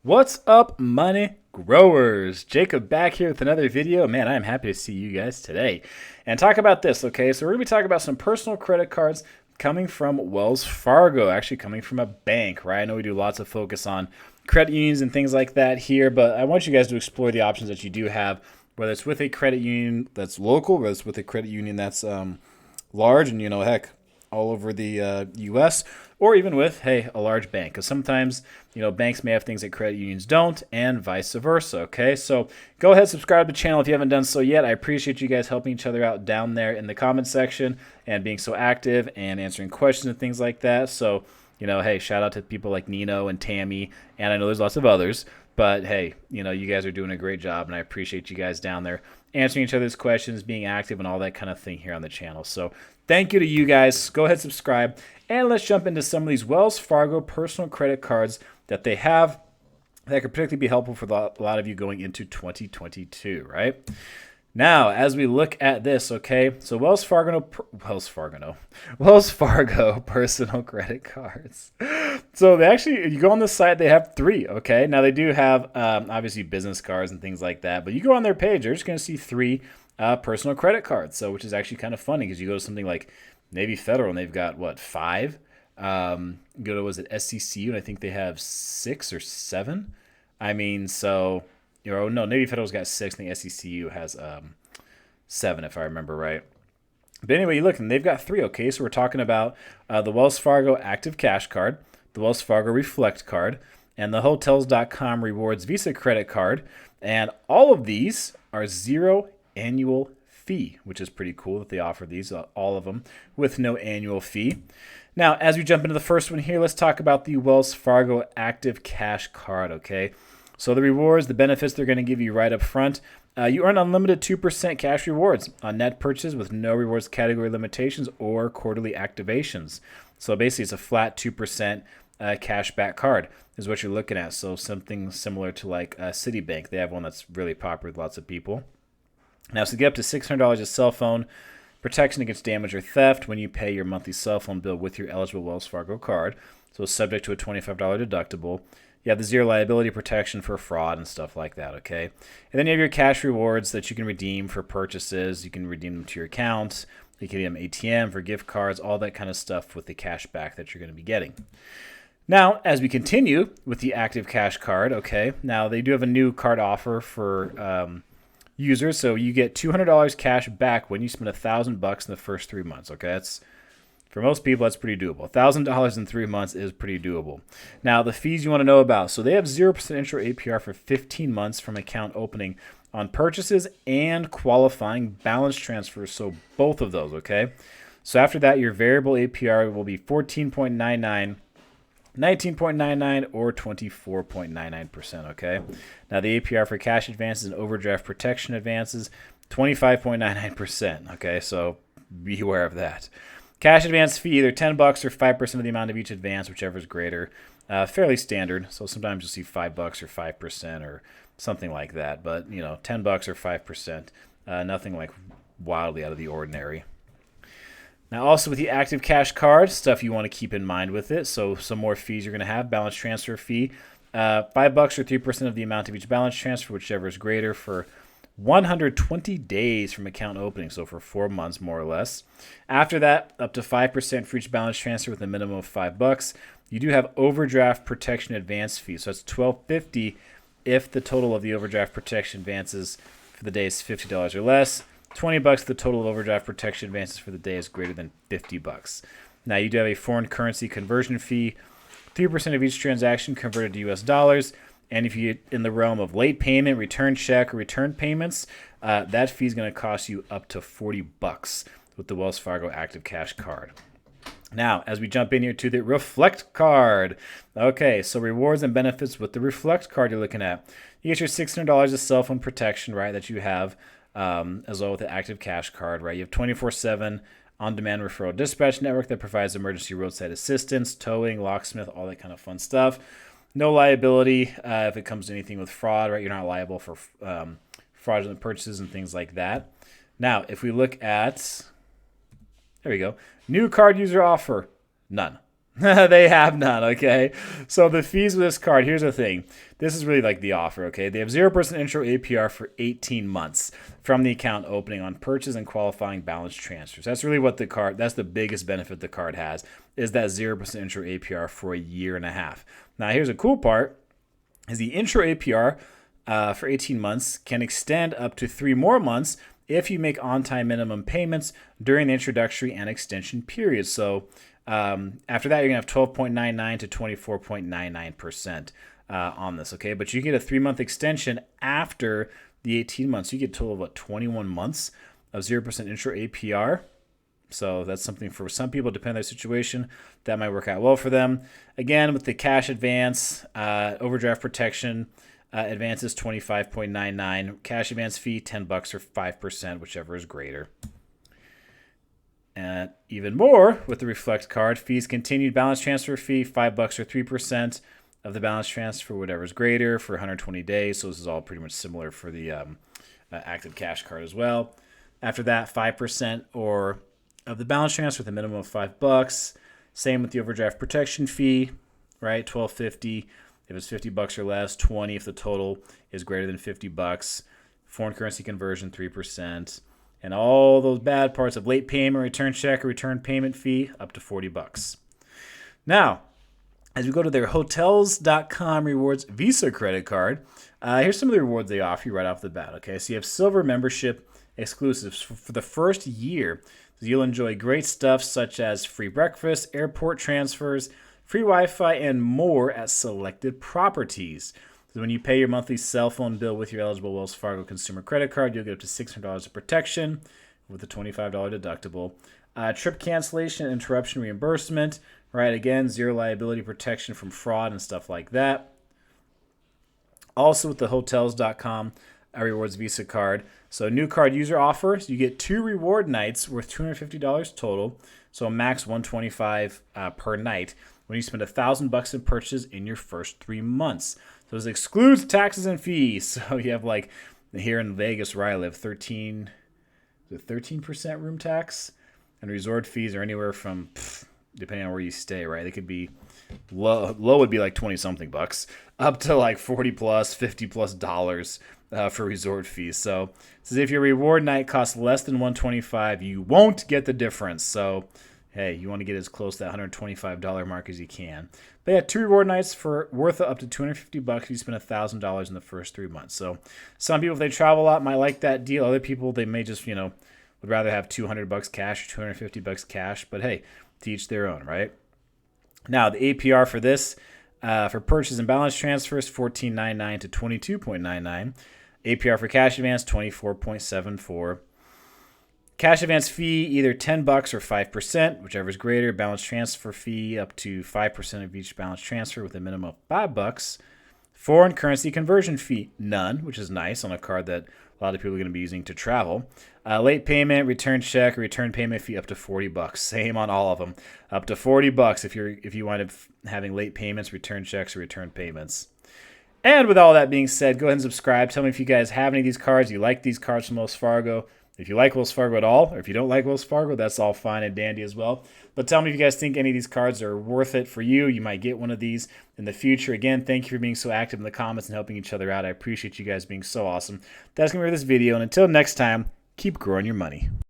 What's up, money growers? Jacob back here with another video. Man, I'm happy to see you guys today and talk about this, okay? So we're going to be talking about some personal credit cards coming from Wells Fargo, actually coming from a bank, right? I know we do lots of focus on credit unions and things like that here, but I want you guys to explore the options that you do have, whether it's with a credit union that's local, whether it's with a credit union that's large and, heck, all over the U.S., or even with, hey, a large bank. Because sometimes, banks may have things that credit unions don't, and vice versa, okay? So go ahead, subscribe to the channel if you haven't done so yet. I appreciate you guys helping each other out down there in the comment section and being so active and answering questions and things like that. So, hey, shout out to people like Nino and Tammy, and I know there's lots of others. But hey, you guys are doing a great job, and I appreciate you guys down there answering each other's questions, being active, and all that kind of thing here on the channel. So thank you to you guys. Go ahead, subscribe, and let's jump into some of these Wells Fargo personal credit cards that they have that could particularly be helpful for a lot of you going into 2022, right? Now, as we look at this, okay, so Wells Fargo personal credit cards. So they actually, you go on the site, they have three, okay? Now they do have obviously business cards and things like that, but you go on their page, you're just going to see three personal credit cards. So which is actually kind of funny because you go to something like Navy Federal and they've got what, five? Go to, was it SCCU, and I think they have 6 or 7. I mean, so. No, Navy Federal's got 6. I think SCCU has 7, if I remember right. But anyway, you look, and they've got 3, okay? So we're talking about the Wells Fargo Active Cash Card, the Wells Fargo Reflect Card, and the Hotels.com Rewards Visa Credit Card. And all of these are 0 annual fee, which is pretty cool that they offer these, all of them, with no annual fee. Now, as we jump into the first one here, let's talk about the Wells Fargo Active Cash Card, okay? So the rewards, the benefits they're going to give you right up front. You earn unlimited 2% cash rewards on net purchases with no rewards category limitations or quarterly activations. So basically, it's a flat 2% cash back card is what you're looking at. So something similar to like Citibank. They have one that's really popular with lots of people. Now, so to get up to $600 of cell phone protection against damage or theft when you pay your monthly cell phone bill with your eligible Wells Fargo card. So it's subject to a $25 deductible. You have the 0 liability protection for fraud and stuff like that, okay? And then you have your cash rewards that you can redeem for purchases. You can redeem them to your account. You can redeem ATM for gift cards, all that kind of stuff with the cash back that you're going to be getting. Now, as we continue with the Active Cash Card, okay, now they do have a new card offer for users. So you get $200 cash back when you spend $1,000 in the first 3 months, okay? That's for most people, that's pretty doable. $1,000 in 3 months is pretty doable. Now, the fees you want to know about. So they have 0% intro APR for 15 months from account opening on purchases and qualifying balance transfers. So both of those, okay? So after that, your variable APR will be 14.99, 19.99, or 24.99%, okay? Now, the APR for cash advances and overdraft protection advances, 25.99%, okay? So be aware of that. Cash advance fee, either $10 or 5% of the amount of each advance, whichever is greater. Fairly standard. So sometimes you'll see $5 or 5% or something like that. But, $10 or 5%. Nothing like wildly out of the ordinary. Now, also with the Active Cash Card, stuff you want to keep in mind with it. So some more fees you're going to have. Balance transfer fee, $5 or 3% of the amount of each balance transfer, whichever is greater, for 120 days from account opening, so for 4 months more or less. After that, up to 5% for each balance transfer with a minimum of $5. You do have overdraft protection advance fee, so that's $12.50 if the total of the overdraft protection advances for the day is $50 or less. $20 if the total of overdraft protection advances for the day is greater than $50. Now you do have a foreign currency conversion fee, 3% of each transaction converted to US dollars. And if you're in the realm of late payment, return check, or return payments, that fee is going to cost you up to $40 with the Wells Fargo Active Cash Card. Now, as we jump in here to the Reflect Card. Okay, so rewards and benefits with the Reflect Card you're looking at. You get your $600 of cell phone protection, right, that you have, as well with the Active Cash Card, right? You have 24/7 on-demand referral dispatch network that provides emergency roadside assistance, towing, locksmith, all that kind of fun stuff. No liability if it comes to anything with fraud, right? You're not liable for fraudulent purchases and things like that. Now, if we look at, there we go, new card user offer, none. They have none, okay? So the fees of this card, here's the thing. This is really like the offer, okay? They have 0% intro APR for 18 months from the account opening on purchase and qualifying balance transfers. That's really what that's the biggest benefit the card has, is that 0% intro APR for a year and a half. Now, here's a cool part, is the intro APR for 18 months can extend up to 3 more months if you make on-time minimum payments during the introductory and extension period. So after that, you're going to have 12.99 to 24.99% on this, okay? But you get a 3-month extension after the 18 months. You get a total of, 21 months of 0% intro APR. So that's something for some people, depending on their situation, that might work out well for them. Again, with the cash advance, overdraft protection, advances 25.99, cash advance fee $10 or 5%, whichever is greater. And even more with the Reflect card, fees continued balance transfer fee $5 or 3% of the balance transfer, whatever is greater, for 120 days. So this is all pretty much similar for the active cash card as well. After that, 5% or of the balance transfer with a minimum of $5. Same with the overdraft protection fee, right? $12.50 if it's $50 or less, $20 if the total is greater than $50. Foreign currency conversion 3%. And all those bad parts of late payment, return check, or return payment fee up to $40. Now, as we go to their Hotels.com Rewards Visa credit card, here's some of the rewards they offer you right off the bat. Okay, so you have silver membership exclusives for the first year. So you'll enjoy great stuff such as free breakfast, airport transfers, free Wi-Fi, and more at selected properties. So when you pay your monthly cell phone bill with your eligible Wells Fargo consumer credit card, you'll get up to $600 of protection with a $25 deductible. Trip cancellation and interruption reimbursement, right? Again, zero liability protection from fraud and stuff like that. Also with the Hotels.com Rewards Visa card. So new card user offers, you get 2 reward nights worth $250 total. So a max $125 per night when you spend $1,000 in purchases in your first 3 months. So this excludes taxes and fees. So you have, like, here in Vegas where I live, 13% room tax, and resort fees are anywhere from, depending on where you stay, right? They could be low would be like 20 something bucks, up to like 40 plus, 50 plus dollars for resort fees. So this is if your reward night costs less than $125, you won't get the difference. So hey, you want to get as close to that $125 mark as you can. But yeah, 2 reward nights for worth up to $250 if you spend $1,000 in the first 3 months. So some people, if they travel a lot, might like that deal. Other people, they may just, would rather have $200 cash or $250 cash. But hey, to each their own, right? Now, the APR for this, for purchase and balance transfers, $14.99 to $22.99. APR for cash advance, $24.74. Cash advance fee, either $10 or 5%, whichever is greater. Balance transfer fee, up to 5% of each balance transfer with a minimum of $5. Foreign currency conversion fee, none, which is nice on a card that a lot of people are going to be using to travel. Late payment, return check, or return payment fee up to $40. Same on all of them, up to $40 if you wind up having late payments, return checks, or return payments. And with all that being said, go ahead and subscribe. Tell me if you guys have any of these cards. You like these cards from Wells Fargo. If you like Wells Fargo at all, or if you don't like Wells Fargo, that's all fine and dandy as well. But tell me if you guys think any of these cards are worth it for you. You might get one of these in the future. Again, thank you for being so active in the comments and helping each other out. I appreciate you guys being so awesome. That's going to be this video. And until next time, keep growing your money.